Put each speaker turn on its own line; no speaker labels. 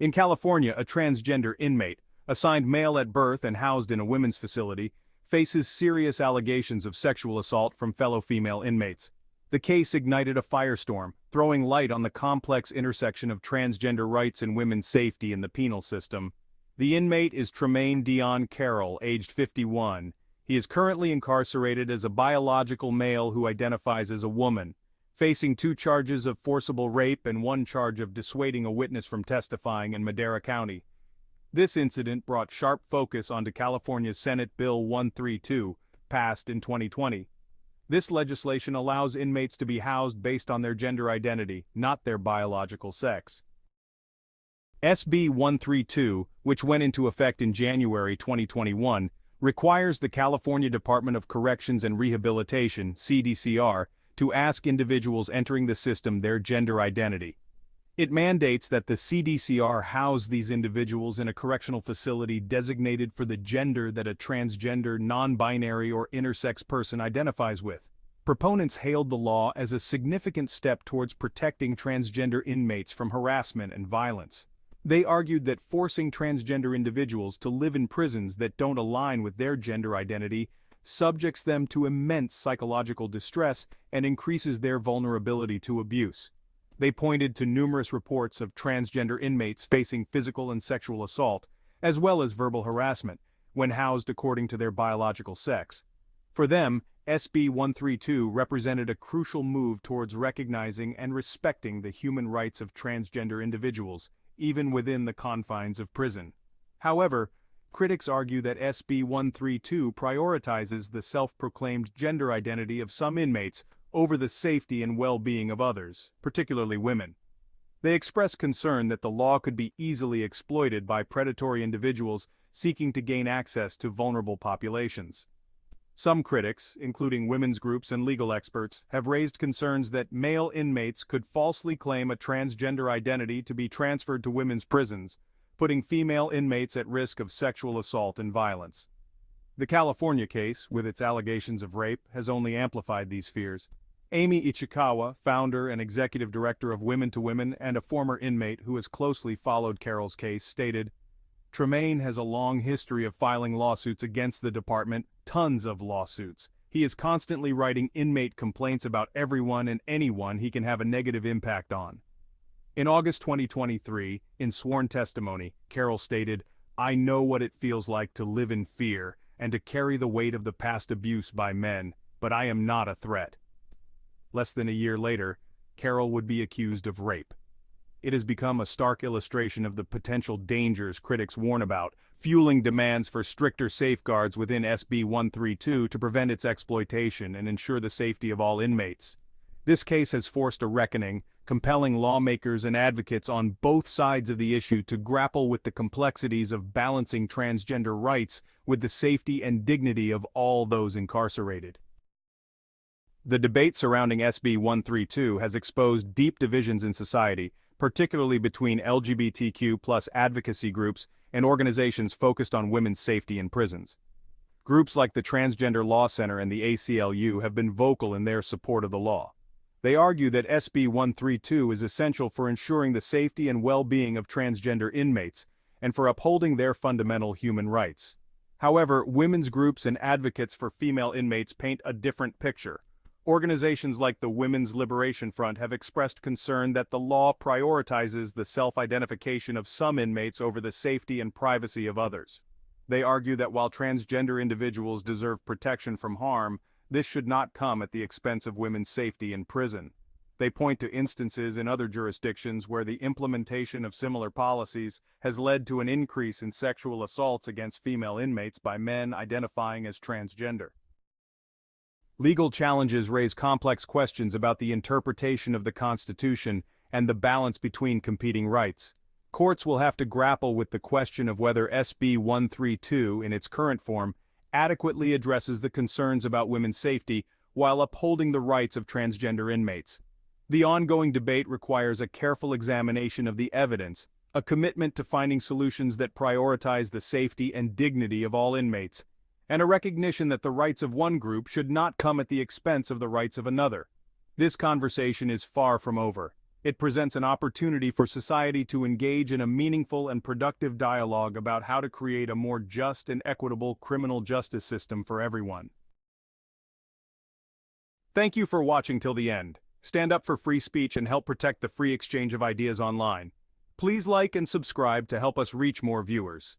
In California, a transgender inmate, assigned male at birth and housed in a women's facility, faces serious allegations of sexual assault from fellow female inmates. The case ignited a firestorm, throwing light on the complex intersection of transgender rights and women's safety in the penal system. The inmate is Tremaine Deon Carroll, aged 51. He is currently incarcerated as a biological male who identifies as a woman, facing 2 charges of forcible rape and 1 charge of dissuading a witness from testifying in Madera County. This incident brought sharp focus onto California's Senate Bill 132, passed in 2020. This legislation allows inmates to be housed based on their gender identity, not their biological sex. SB 132, which went into effect in January 2021, requires the California Department of Corrections and Rehabilitation, CDCR, to ask individuals entering the system their gender identity. It mandates that the CDCR house these individuals in a correctional facility designated for the gender that a transgender, non-binary, or intersex person identifies with. Proponents hailed the law as a significant step towards protecting transgender inmates from harassment and violence. They argued that forcing transgender individuals to live in prisons that don't align with their gender identity subjects them to immense psychological distress and increases their vulnerability to abuse. They pointed to numerous reports of transgender inmates facing physical and sexual assault, as well as verbal harassment, when housed according to their biological sex. For them, SB 132 represented a crucial move towards recognizing and respecting the human rights of transgender individuals, even within the confines of prison. However, critics argue that SB 132 prioritizes the self-proclaimed gender identity of some inmates over the safety and well-being of others, particularly women. They express concern that the law could be easily exploited by predatory individuals seeking to gain access to vulnerable populations. Some critics, including women's groups and legal experts, have raised concerns that male inmates could falsely claim a transgender identity to be transferred to women's prisons, putting female inmates at risk of sexual assault and violence. The California case, with its allegations of rape, has only amplified these fears. Amy Ichikawa, founder and executive director of Women to Women and a former inmate who has closely followed Carroll's case, stated, "Tremaine has a long history of filing lawsuits against the department, tons of lawsuits. He is constantly writing inmate complaints about everyone and anyone he can have a negative impact on." In August 2023, in sworn testimony, Carroll stated, "I know what it feels like to live in fear and to carry the weight of the past abuse by men, but I am not a threat." Less than a year later, Carroll would be accused of rape. It has become a stark illustration of the potential dangers critics warn about, fueling demands for stricter safeguards within SB 132 to prevent its exploitation and ensure the safety of all inmates. This case has forced a reckoning, compelling lawmakers and advocates on both sides of the issue to grapple with the complexities of balancing transgender rights with the safety and dignity of all those incarcerated. The debate surrounding SB 132 has exposed deep divisions in society, particularly between LGBTQ+ advocacy groups and organizations focused on women's safety in prisons. Groups like the Transgender Law Center and the ACLU have been vocal in their support of the law. They argue that SB 132 is essential for ensuring the safety and well-being of transgender inmates and for upholding their fundamental human rights. However, women's groups and advocates for female inmates paint a different picture. Organizations like the Women's Liberation Front have expressed concern that the law prioritizes the self-identification of some inmates over the safety and privacy of others. They argue that while transgender individuals deserve protection from harm, this should not come at the expense of women's safety in prison. They point to instances in other jurisdictions where the implementation of similar policies has led to an increase in sexual assaults against female inmates by men identifying as transgender. Legal challenges raise complex questions about the interpretation of the Constitution and the balance between competing rights. Courts will have to grapple with the question of whether SB 132, in its current form, adequately addresses the concerns about women's safety while upholding the rights of transgender inmates. The ongoing debate requires a careful examination of the evidence, a commitment to finding solutions that prioritize the safety and dignity of all inmates, and a recognition that the rights of one group should not come at the expense of the rights of another. This conversation is far from over. It presents an opportunity for society to engage in a meaningful and productive dialogue about how to create a more just and equitable criminal justice system for everyone. Thank you for watching till the end. Stand up for free speech and help protect the free exchange of ideas online. Please like and subscribe to help us reach more viewers.